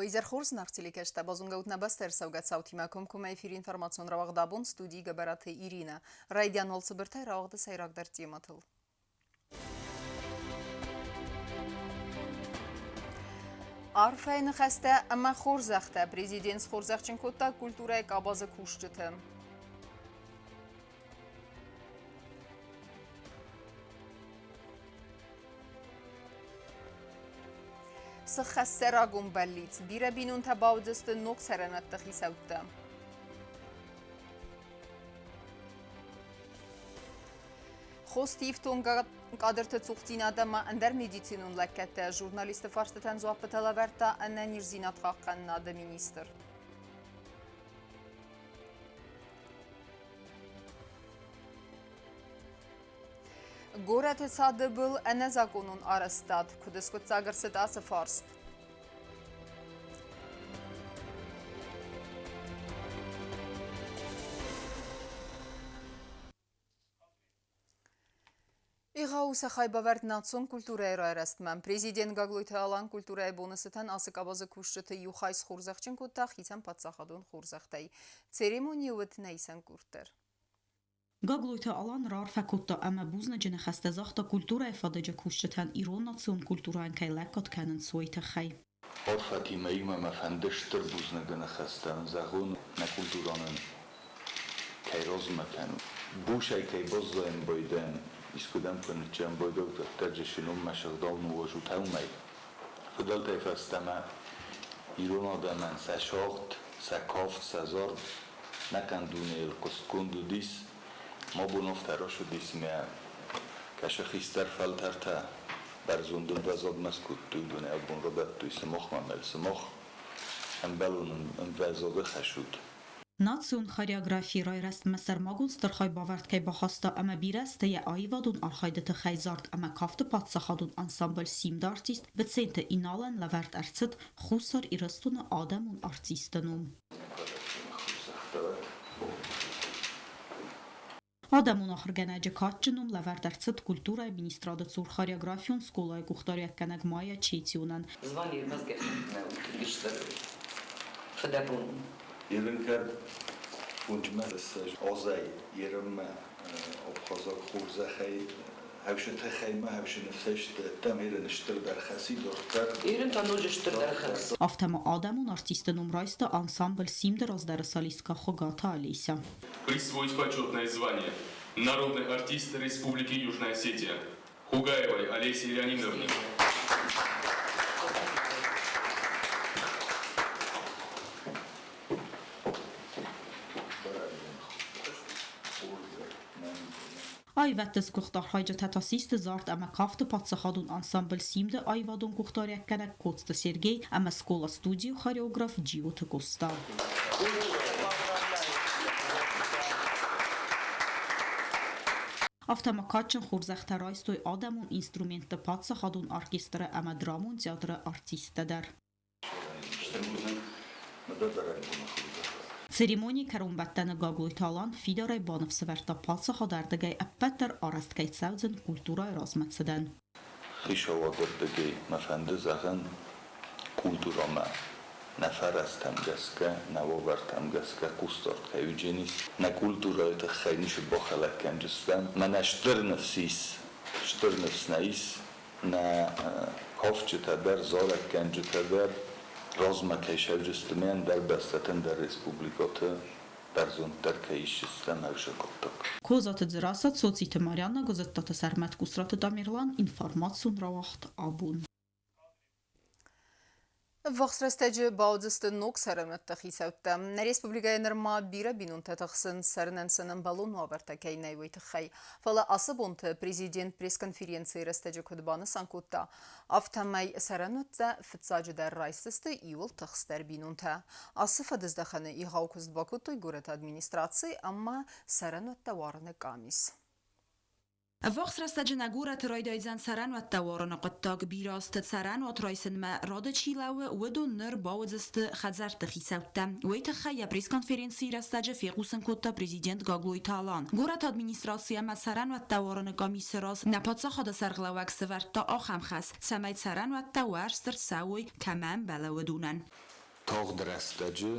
وإذا خورز نارتلي كشتا بازون قوتنا بستر سوقات صوتي معكم كما في انفرماسيون رواق دابون ستودي قبرات إيرينا رايديان والصبرتاي رواق دا سيراق در تيماتل عارفين خستا اما خورزختا بريزيدنس خورزخچن كوتا كولتورا قاباز كوشجتم سخسراغم بليت بيرا بينون تباودست نوك سرنت تخي سوتا خوستيفتون قادرت تسوختين آدم اندر ميديتينون لكتا جورناليست فارستتن زواب تلاورتا أن نيرزينات خاقن نادم مينيستر غورت صادبل أن زاقونون آرستاد كدسكت زاقرست آس فارست Իղաուսը խայբավերտ նացուն կուլտուրայր այրաստման, Պրեզիդենտ գագլույթը ալան կուլտուրայ բոնուսըտան ասկաբազը կուշճտը յուխայս խուրզեղչին կուտախ իցան պատսախադուն խուրզեղտայի, ցերեմոնի ուվտ նայսան կուրտեր. Գագլույթը ալան ռար ֆակուտտա ամա բուզնը ջնը խաստազախտա կուլտուրայ ֆադեջը կուշճտան իրոն նացուն կուլտուրան կայ լակոտ կանն սույթը խայ. Orfati meima fandishtir buzna gana khastan zagun na kulturanın kayroz makanu. Bu şey kay bozzayn boydan iskudan fınçan boyda tercihşinun maşagdal nuwaju tawmay. Fadal tayfastama iron adaman sashogt sakoft sazord nakandune el qoskundu dis ma bunov tarashu dismea kashakhistar faltarta برزوندن وزاد مسکوت دونه ابون رو بد توی سمخ ممل سمخ هم بلون وزاد خشود. ناتسون خاریوگرافی رای رست مسر ماگونس در خای باورد که بخواستا اما بیرسته یا آیوادون آرخایدت خیزارد اما کافت پاتساخادون انسامبل سیمد آرتیست بتسینت اینالن لورد ارچد خوصار ایرستون آدمون آرتیستنون. Ադամուն ախրգանաջը կատճնում լավարդարցըտ կուլտուրայ մինիստրադը ծուր խարիոգրաֆյուն սկոլայ գուխտարյակ կանակ մայա չիցյունան։ Звание мазгахна лишь федапун. Երնքար ֆունջմերս օզայ երմը օբխոզա խուրզախայ հավշթ խայմա հավշնֆշտ տամերն շտր դարխասի դորտար Երն տանոջ շտր դարխաս Ավտամը Ադամուն արտիստնում ռայստը անսամբլ Симдер Оздерасалистка Хогата Алися. Присвоить почетное звание народный артист Республики Южная Осетия Хугаевой Олесе Леонидовне. Այվետս գուխտար հայջը թատասիստը զարդ ամա կավտը պատսախադուն անսամբլ Սիմդը այվադուն գուխտարյակ կանակ կոցտը Սերգեյ ամա սկոլա ստուդիո խարեոգրաֆ Ջիոթը կոստա։ Ավտամակաչն խուրզախտարայստոյ ադամուն ինստրումենտը պատսախադուն արկեստրը ամա դրամուն ծյադրը արտիստը դար։ Церемонии Карумбаттана Гаглуйталан Фидорай Банов Северта Палца Ходардагай Аппетер Арасткай Саудзен Культурай Размацеден. Хишавадардагай Мафанды Захан Культурама Нафарастам Гаска Навовартам Гаска Кусторт Каюдженис На культура это хайниш бохалак Канджистан Мана Штырневсис Штырневснайс На Ковчетадар Зорак Канджетадар Rozmakay şevcüstümeyen derbestaten der Respublikatı Berzun Terkeyi sistem evşekottak. Kozatı zirasat sotsite Marianna gozettatı sermet kusratı damirlan informasyon ravaxt abun. Վախսրեստեջը բաուձստը նոք սարամըտ տխի սավտամ, Ռեսպուբլիկայի նրմա բիրը բինուն տտխսն սարնեն սնն բալուն ավարտակայ նայվույթ խայ, վալը ասըբոնթը պրեզիդենտ պրեսկոնֆերենցի ռեստեջը կդբանը սանկուտտա, ավտամայ սարանուտը ֆծաջը դար ռայսստը իուլ տխստեր բինուն թա, ասıfը դզդախանը իղաուքուստ բակուտույ գուրետ ադմինիստրացի, ամմա սարանուտը վարնը կամիս։ Våx rastadjena gura trojdajzan saran و توارن قطاق بیراست سران و ترایسن ما راد چیلاو ودو نر باوزست خزرت خیسوتا ویت خیا پریس کنفرانسی رستاج فیقوسن کوتا پرزیدنت گاگلوی تالان گورات ادمینستراسیا ما سران و توارن کامیسراس نپاتسا خدا سرغلاوک سورتا آخم خس سمیت سران و توارستر ساوی کمان بلودونن تاق درستاجه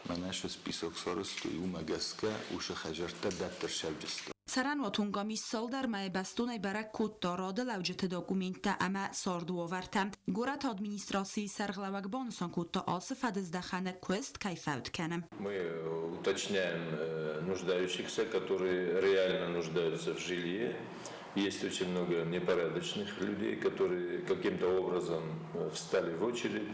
منش список соросту умагаска уша хажарта даттер шавжиста سران و تونگامی سال در مای بستون برک کود داراد لوجت داکومنت اما ساردو آورتم گورت ادمینستراسی سرغلاوک بانسان کود تا آصف دخانه کوست кайфаут کنم. Мы уточняем нуждающихся, которые реально нуждаются в жилье. Есть очень много непорядочных людей, которые каким-то образом встали в очередь.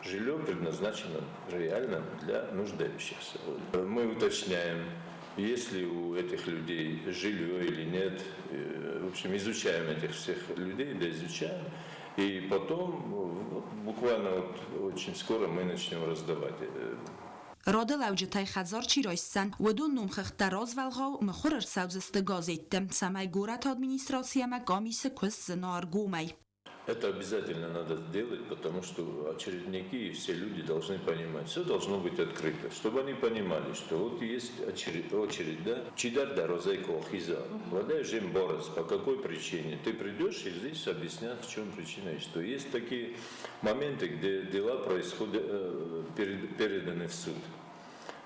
Жилье предназначено реально для нуждающихся. Мы уточняем, есть ли у этих людей жилье или нет. В общем, изучаем этих всех людей, изучаем. И потом, буквально очень скоро мы начнем раздавать. راد لوجتای خزار چی رایستن و دو نمخخ دراز ولغاو مخورر سوزست گازیتم سمای گورت ادمینستراسی ما گامیس کست زنار گومی. Это обязательно надо сделать, потому что очередники и все люди должны понимать, все должно быть открыто, чтобы они понимали, что вот есть очередь, да, чидар да розейко хиза, вода жем борос, по какой причине, ты придешь и здесь объяснят, в чем причина, и что есть такие моменты, где дела происходят, переданы в суд,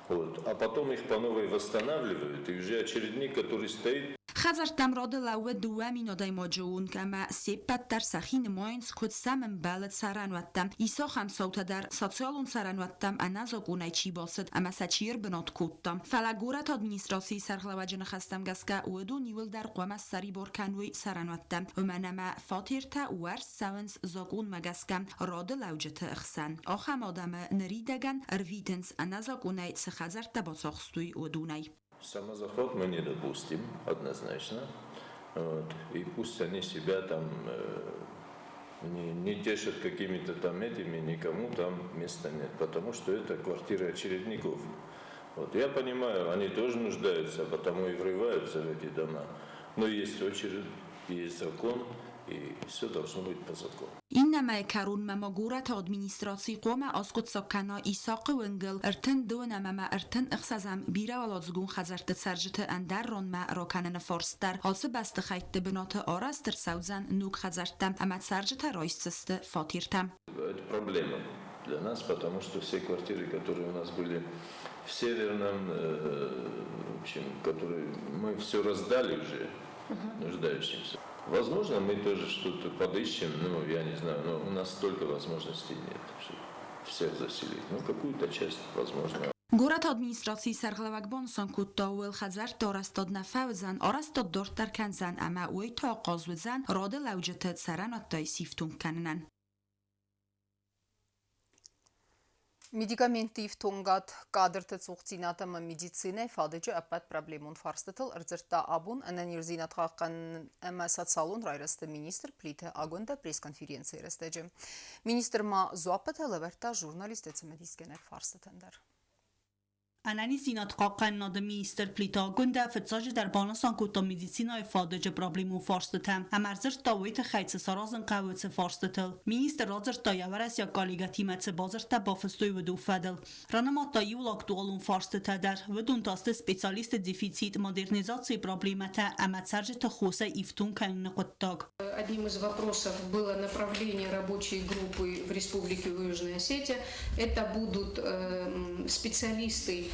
вот, а потом их по новой восстанавливают, и уже очередник, который стоит. خزرتم راد لوه دوامین آدای ماجون که ما سیپت در سخین ماینز کد سمن بلد سران وطم ایسا خم سوتا در ساتسیالون سران وطم انازا گونای چی باسد اما سچیر بنات کودتم فلگورت ادمینستراسی سرغلواجن خستم گسکه و دو نیول در قوام سری بارکنوی سران وطم و منما فاتیرتا ورس سونز زاگون مگسکم راد لوجت اخسن آخم آدم نریدگن ارویتنز انازا گونای سخزرت باساخستوی و دونای Самозахват мы не допустим, однозначно. Вот. И пусть они себя там не тешат какими-то там этими, никому там места нет, потому что это квартиры очередников. Вот. Я понимаю, они тоже нуждаются, потому и врываются в эти дома. Но есть очередь, есть закон, и все должно быть по закону. إنما يكرون مما جورة أدمينستراسي قوم أسقط سكانا إساق وينجل ارتن دون مما ارتن اخسازم بيرا ولازگون خزرت سرجت اندر رون ما راکنن فارستر هالس بست خیت بنات آرستر سوزن نوک خزرتم اما سرجت رایستست فاتیرتم. Это проблема для нас, потому что все квартиры, которые у нас были в Северном, в общем, которые мы все раздали уже нуждающимся. Возможно, мы тоже что-то подыщем, ну, я не знаю, но у нас столько возможностей нет, чтобы всех заселить. Ну, какую-то часть, возможно. گورت ادمینستراسی سرغلوک بانسان کود تاول خزر دارستاد نفوزن آرستاد دارت در کنزن اما اوی تا قازوزن راد لوجت سرن اتای سیفتون کننن. Медикаментив тонгат кадрты цугцинаты медицины фадыжы аппат проблемун фарстытыл ырзыртта абун ананирзинат хаққан әмә социалун райрасты министр плиты агонда пресс-конференции растыжы. Министр ма зуаппат әліверта журналист әцімедискенек фарстытындар. Anani sinat qaqqan nad minister plita gunda فتساج در بانسان کوتا مدیسینای فادج پرابلمو فارستتم امرزر تاویت خیت سرازن قوت فارستتل minister رازر تایورس یا کالیگاتیمت بازر تا بافستوی ودو فدل رانما تایول اکتوالون فارستت در ودون تاست سپیциалист дефицит модернизации проблемата аматсарж тахоса ифтун канун قطاق. Одним из вопросов было направление рабочей группы в Республике Южная Осетия. Это будут специалисты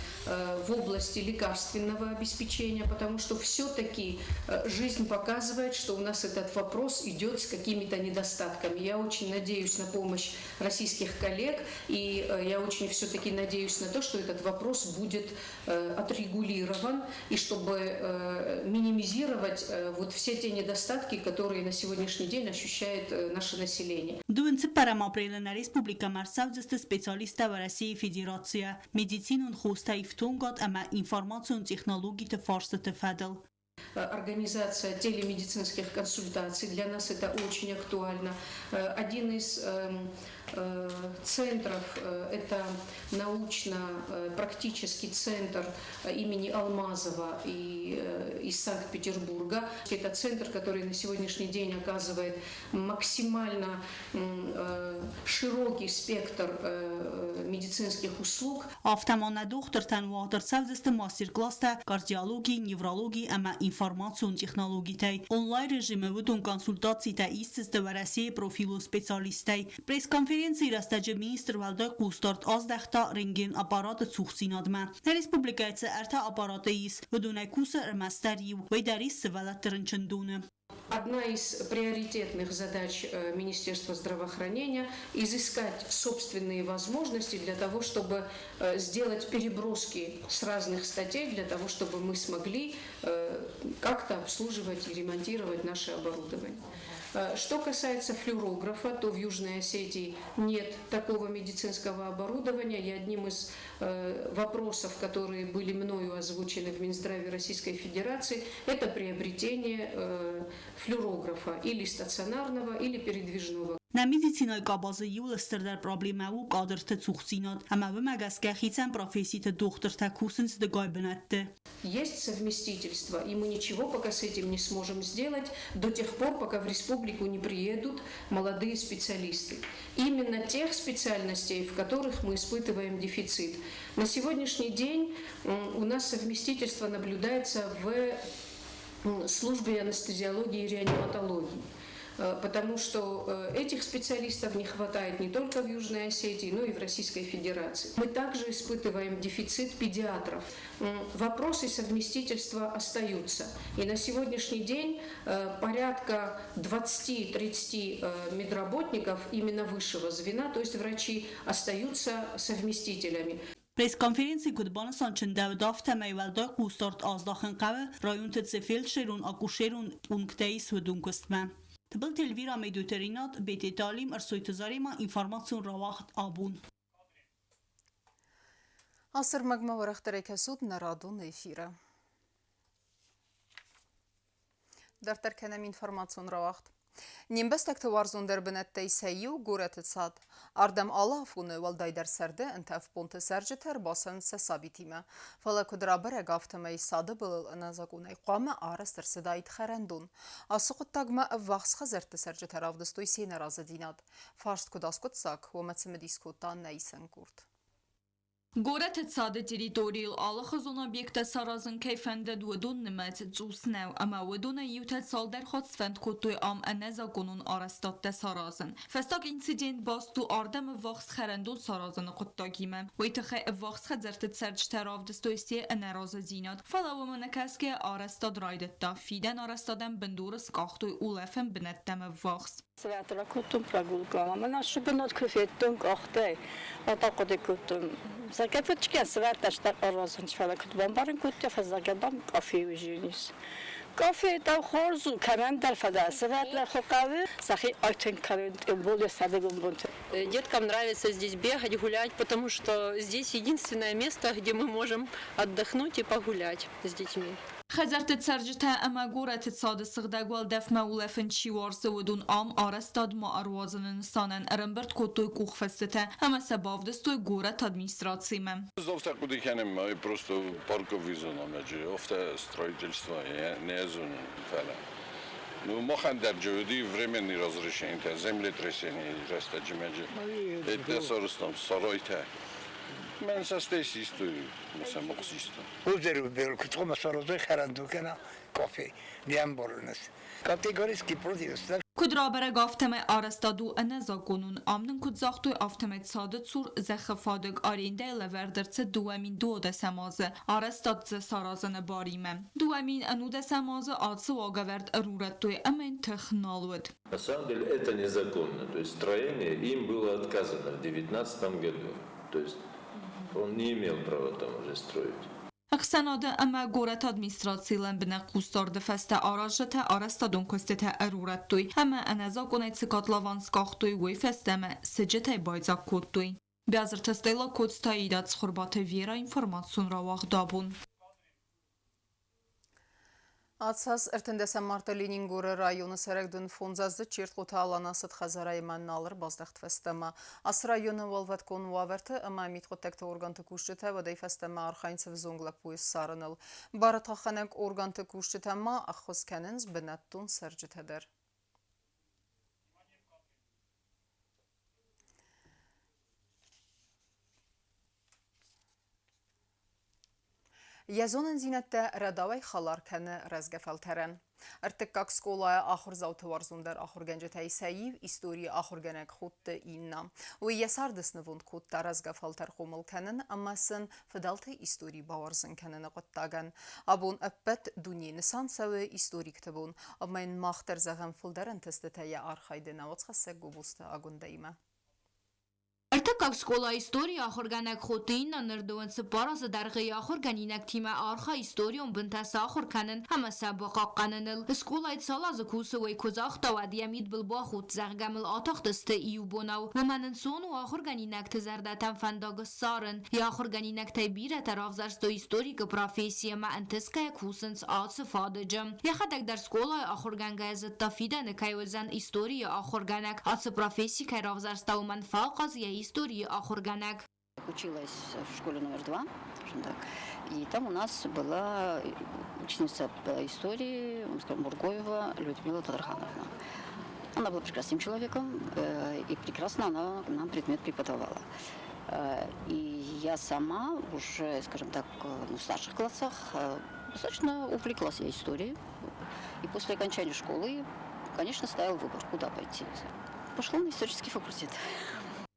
в области лекарственного обеспечения, потому что все-таки жизнь показывает, что у нас этот вопрос идет с какими-то недостатками. Я очень надеюсь на помощь российских коллег, и я очень все-таки надеюсь на то, что этот вопрос будет отрегулирован, и чтобы минимизировать вот все те недостатки, которые на сегодняшний день ощущает наше население. Дунцы парамапрелы на республика Марсавзест специалиста в России Федерация. Медицинун хуста ифтунгот, ама информацион технологии те форстete фадл. Организация телемедицинских консультаций. Для нас это очень актуально. Один из центров – это научно-практический центр имени Алмазова из Санкт-Петербурга. Это центр, который на сегодняшний день оказывает максимально широкий спектр медицинских услуг. Автоманна դոկտորտան ուղղորդացած մաստեր-կլասը կարդիոլոգի, նևրոլոգի, ama ինֆորմացիոն տեխնոլոգի տայ օնլայն ռեժիմը վտուն կոնսուլտացի տա իստս դվարասի պրոֆիլու սպեցիալիստայ պրես-կոնֆերենցի իրաստաճը մինիստրը վալդը կուստորտ ազդախտա ռենգեն ապարատը ծուխսինադմա Республикայցը արտա ապարատը իս վդունայ կուսը ռմաստարի վեդարիս սվալատ տրնչնդունը Одна из приоритетных задач Министерства здравоохранения – изыскать собственные возможности для того, чтобы сделать переброски с разных статей, для того, чтобы мы смогли как-то обслуживать и ремонтировать наше оборудование. Что касается флюорографа, то в Южной Осетии нет такого медицинского оборудования. И одним из вопросов, которые были мною озвучены в Минздраве Российской Федерации, это приобретение флюорографа или стационарного, или передвижного. На медицинской базе юлестердер проблема у кадрты цухсинат, ама в магазкахицам профессии доктор курсенс де гайбенетте. Есть совместительство, и мы ничего пока с этим не сможем сделать до тех пор, пока в республику не приедут молодые специалисты. Именно тех специальностей, в которых мы испытываем дефицит. На сегодняшний день у нас совместительство наблюдается в службе анестезиологии и реаниматологии. Потому что этих специалистов не хватает не только в Южной Осетии, но и в Российской Федерации. Мы также испытываем дефицит педиатров. Вопросы совместительства остаются. И на сегодняшний день порядка 20-30 медработников именно высшего звена, то есть врачи, остаются совместителями. Пресс-конференции Кудбанасан чендавдафта мейвалда кустарт аздахен каве район тцефельшерун акушерун унктейс вдункостма. Тбыл телевира медутеринат бететалим арсойтазарима информацион равахт абун. Ասր մգմավարախտերեք հեսուտ նարադուն էվիրը։ Դարտարկենեմ ինформацион равахт. Nimbəstək tüvarzun derbinəttəy səyyü qurətətsad. Ardəm alafunu valdayder sərdə əntəf pontu sərcətər basın səsabitimə. Fələ kudrabərə qaftəməy sadı bılıl ənəzaqunay qamə arəstər sıdayit xərəndun. Asıqut taqmə əvvəxs xəzərtə sərcətər avdıstoy seyner azı dinad. Farşt kudaskutsak, vəmətsimə diskutdan nəysən kurt. Город цады территориал алахазон объекта саразын кайфенде дуэдун немец цуснев, ама уэдуна ютет салдер ход свент котуй ам энезаконун арастатте саразын. Фестак инцидент басту ардем вахс خرندون سارازن قطاگیمه ویتخه وقت خزرت سرچ تراف دستویستی انراز زینات فلا و منکس که آرستاد رایدت تا فیدن آرستادن بندور سکاختوی اولفن بنتم وقت Святра кутум прогулкала. Мана шубнот кофеттун кохтай. Атакоде кутум. Закафетчкен святашта арозын чфала кутбан барын кутте фазагабам кофе ужинис. Кофе та хорзу карандер фада. Святра хокавы сахи айтен карент более садегум бунт. Деткам нравится здесь бегать, гулять, потому что здесь единственное место, где мы можем отдохнуть и погулять с детьми. خزرت سرجته اما گورت صاد سغدگوال دف مولفن چیوارز ودون ام آرستاد ما اروازن انسانن ارمبرت کوتوی کوخ فسته اما سباف دستوی گورت администрациям. Завтра куда кинем, просто парковые зоны, строительство, не зоны, фала. Ну, мохан در جودی временные разрешения, землетрясения, растаджимеджи. Это соростом, саройта. من سستیسی استوی مثلا مخصیسته. وزیر بیل کتو مسارزه خرندو کنه کافی دیم برنس. کاتگوریس کی پرودیوستر. کدرابر گافتم آرستادو انزاگونون آمنن کدزاختوی آفتمت ساده سور زخفادگ آرینده لوردرت دوامین دو دسمازه آرستاد ز سارازن باریمه دوامین انو دسمازه آدس واگورد ارورتوی امن تخنالود. На самом деле это незаконно, то есть строение им было отказано в 19 году, то есть он не имел права там уже строить. اخسناده اما گورت администрациялен біне قوستارده فسته آراجته آرستادون کستته ارورتوی اما انزا گونه سکاتلاوان سکاختوی وی فستمه سجته بایزا کودتوی. بیازر تستیلا کودستا ایداد سخوربات ویرا اینفورماسیون را واقع دابون. Ացած ըրտնդեսան մարտելինին գորը ռայոնը սերեգդուն ֆոնզազды չիրտղութա ալանասըտ խազարայման նալыр բազդեղտ վեստեմա։ Աս ռայոնը վալվատ կոն վավերթը ըմա միտղոտեկտը օրգանտը կուշչիթը վդեի վեստեմա արխայնցև զոնգլապույս սարնıl։ Բարըթախանեք օրգանտը կուշչիթեմա ախոսքենինզ բնаттուն սերջիթեդեր։ Язонын зинетте радавай халарканы разгафалтарен. Артыккак сколая ахур заутыварзундер ахур генжетей саив истории ахур генек хутты инна. Уй ясардысны вунд хутта разгафалтар хумыл кенен, амасын федалты истории баварзын кенен қоттаган. Абун öppet дүние нысан савы историк табун. Абмайн махтар заган фулдарен тестетая архайдына вацхасы губуста агундайма. Արտակակ սկոլա իստորիա ախորգանակ խոտեինը նրդուանցը պարազը դարգի ախորգանինակ թիմը արխա իստորիոն բնտասը ախորկանն համասա բաղաղկաննլ սկոլայt սալազը կուսը վայ կոզախ տավադիամիտ բլբախուտ զաղգամլ ատախտստը իու բոնավ վմանն սոն ու ախորգանինակ թզարդատան ֆանդագը սարն յախորգանինակ թայ բիրը տարավզարստո իստորիկը պրոֆեսիա մա ընտսկայ կուսնց ացը ֆադջը յախադակ դար սկոլա ախորգանգայզը տաֆիդա նկայոզան իստորիա ախորգանակ ացը պրոֆեսի կայравзарստաուման фалқаз истории охорганак. Училась в школе номер 2, скажем так, и там у нас была ученица по истории, Мургоева Людмила Тадархановна. Она была прекрасным человеком, и прекрасно она нам предмет преподавала. И я сама уже, скажем так, в старших классах достаточно увлеклась я историей. И после окончания школы, конечно, стоял выбор, куда пойти. Пошла на исторический факультет.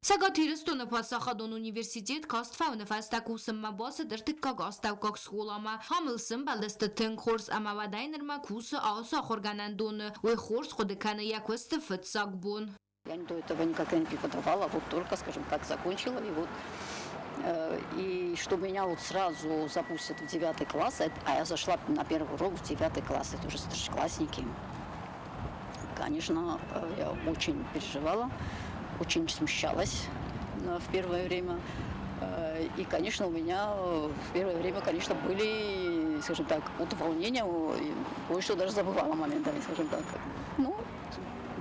Սագաթիրստոնը պասախադոն ունիվերսիտետ կաստվավնը վաստակուսմ մաբասը դրտիկա գաստավկակ սխոլամա համլսım բալդստը տեն խորս ամավադայներմա կուսը ալսա խորганандоны ой խորս խոդекանը яквесты фытсакбон. Я до этого никогда не преподавала, вот только, скажем так, закончила и вот и что меня вот сразу запустят в 9 класс, а я зашла на первый урок в 9 класс, это уже старшеклассники. Конечно, я очень переживала. Очень смущалась в первое время. И, конечно, у меня в первое время, конечно, были, скажем так, от волнения, кое-что даже забывала моментами, скажем так. Ну,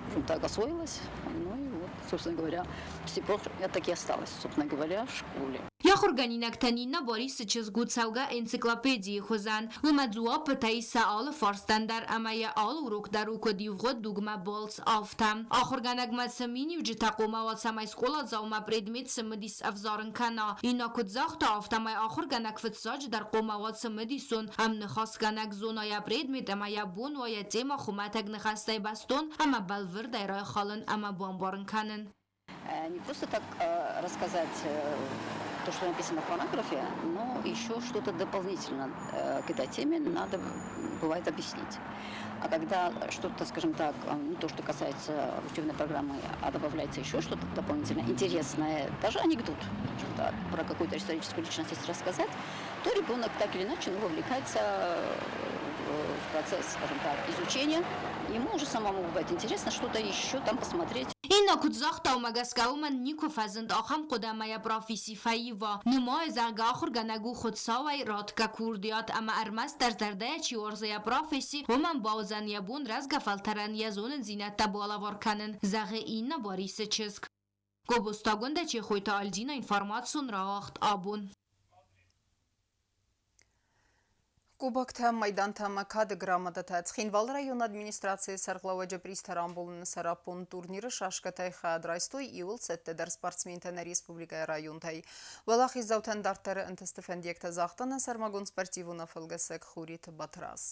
скажем так, освоилась. Ну и вот, собственно говоря, с тех пор я так и осталась, собственно говоря, в школе. Յախորգանինակ տանիննա բարիսը չզգուցավգա էնցիկլոպեդիի խոզան, ումաձուա պտայիսա ալը ֆարստանդար ամայա ալ ուրուկ դարուկը դիվղոտ դուգմա բոլց ավտամ։ Ախորգանակ մացը մինիվ ջտակոմա վացամայ սկոլա ծավմա պրեդմիտ սմդիս ավզարն կանա, ինակոտ զաղտա ավտամայ ախորգանակ վծաջ դար կոմա վացը մդիսոն, ամ նխասկանակ զոնայա պրեդմիտ ամայա բուն վայա տեմա խումատակ նխաստայ бастон, ама балвыр дайрай халын, ама бомбарн канын. Не просто так рассказать то, что написано в параграфе, но еще что-то дополнительно к этой теме надо бывает объяснить. А когда что-то, скажем так, не то, что касается учебной программы, а добавляется еще что-то дополнительно интересное, даже анекдот, так, про какую-то историческую личность если рассказать, то ребенок так или иначе вовлекается в процесс, скажем так, изучения. Ему уже самому бывает интересно что-то еще там посмотреть. Ինոքուտ զաղտա ու մագասկաումն նիկո ֆազնդ ախամ կոդամայա պրոֆիսի ֆայիվա նմայ զարգա խորգանագու խոցավայ ռատկա քուրդիատ ամա արմաս դարդարդայա չի օրզայա պրոֆիսի ոման բաուզան յաբուն ռազգաֆալտարան յազոնն զինատա բոլավարկանն զաղե իննա բարիսը չսկ գոբոստագոնդա չի խոյտա ալդինա ինֆորմացիոն ռաղտ աբուն Կուբակթա մայդանթա մակադը գրամատաթաց խինվալ ռայոն ադմինիստրացիի սարղլավաջը պրիստարամբոլն սարապոն տուրնիրը շաշկատայ խադրայստոյ իուլ սետտեդար սպարցմինտեն ռեսպուբլիկայ ռայոնթայ վալախի զավթան դարտերը ընտստվեն դեկտը զաղտանը սարմագոն սպարտիվունը ֆլգսեք խուրիտ բատրաս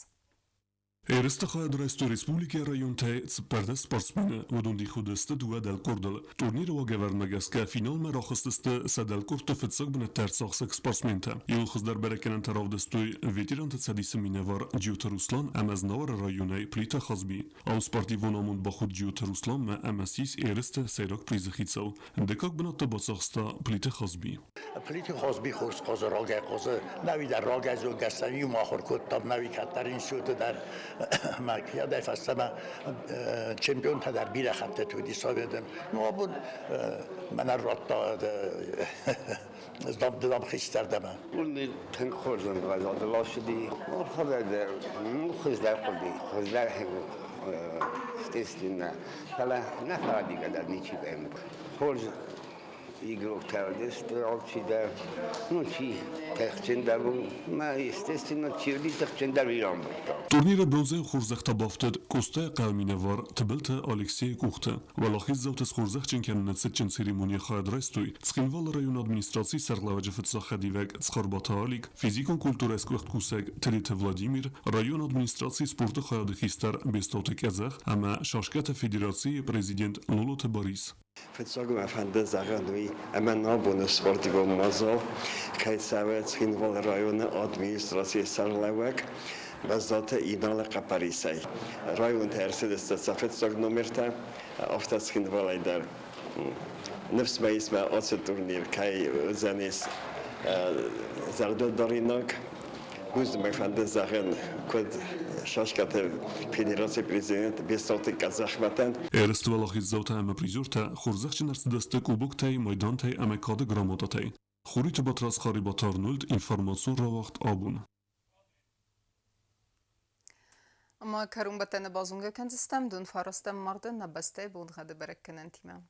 Երստախայ դրայստո ռեսպուբլիկայ ռայոնթայ ծպարդը սպարցմինը ոդոնդի խուդստը դուա դալ կորդել տուրնիրը ոգևարնագասկա ֆինալ մերախստստը սադալ կորդը ֆծակ բնետարցախսակ սպարցմինտը իուլ խզդար բերեկենան տարավդստոյ վետիրանտը ցադիսը մինավար ջյուտ Ռուսլան ամազնավար ռայոնայ պլիտա խազբի ամ սպարտիվոն ամուն բախուտ ջյուտ Ռուսլան մա ամասիս երստը սերոք պրիզխիցավ դեկակ բնատը բացախստա պլիտա խազբի պլիտա խազբի խորս խազարագայ խազը նավի դար ռագազոն գաստանի ու մախոր կոտտավ նավի կատարին շուտը դար ما یاد فستم چمپیون تا در بیر خطه تو دی سابدم نو بود من رات دام خیشتر دم اون تن خوردم غذا دلاش دی خدا در خزده خودی خزده استثنا فلا نفر دیگه در نیچی بهم خورد ایگروک تردست آبچی در نوچی تخچن در ما استثنا چیلی تخچن در ایران بود. تورنیر برونزه خورزخ تبافتد کوسته قومی نوار تبلت الکسی کوخته ولاخیز زوت خورزخ چن کنن سچن سریمونی خواهد رستوی تسخینوال رایون ادمنستراسی سرلاوجه فتساخ دیوگ تسخرباتالیک فیزیکون کولتور اسکوخت کوسگ تریت ولادیمیر رایون ادمنستراسی سپورت خواهد خیستر بیستوت کزخ اما شاشکت فدراسی پرزیدنت لولوت باریس Verzogen afhanden zagadui emanabon sportivo mazo kaj savet skinval rajona administracije sarlevek bezat inal kaparisai. Rajon tersedes safet sognomirta ofta skinval aider. Nefs meisme ace turnir kaj zenis zardodarinak Buz megfanden zagen kod شاشكات فيدراسي بريزيدنت بيستوتي كازاخمتن ارست ولاخي زوتا ام بريزورتا خورزخ نرس دست كوبوكتاي ميدانتاي ام كاد گراموتاتاي خوريت باتراس خاري باتارنولد انفورماسيون را وقت آبون اما كروم بتن بازونگه كنزستم دون فارستم مردن نبسته بون غد بركنن تيمم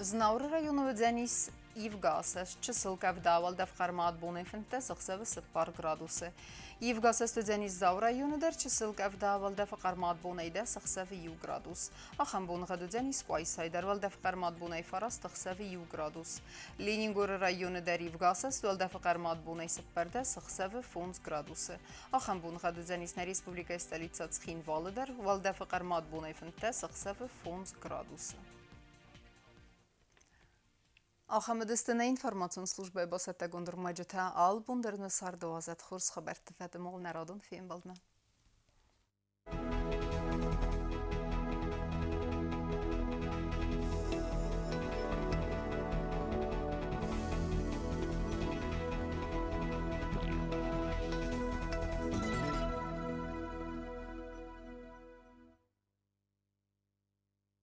Znauра rayonu Denis Ivgasas çısılka vdawal defqarmat bunay finte sıxsavı 0 gradusu. Ivgasas Denis Zaur rayonu der çısılka vdawal defqarmat bunayda sıxsavı 1 gradus. Axam bunğadı Denis Qaysay derwal defqarmat bunay faras sıxsavı 1 gradus. Leningor rayonu der Ivgasas wal defqarmat bunay 0 sıxsavı 10 gradusu. Axam bunğadı Denis na Respublika stolitsa Tskhinvalı der wal defqarmat bunay finte sıxsavı 10 gradusu. Ахамедистина информацион служба басата гондурмаҷата ал бундерна сардоазат хурс хабар тифат мол народон фем балма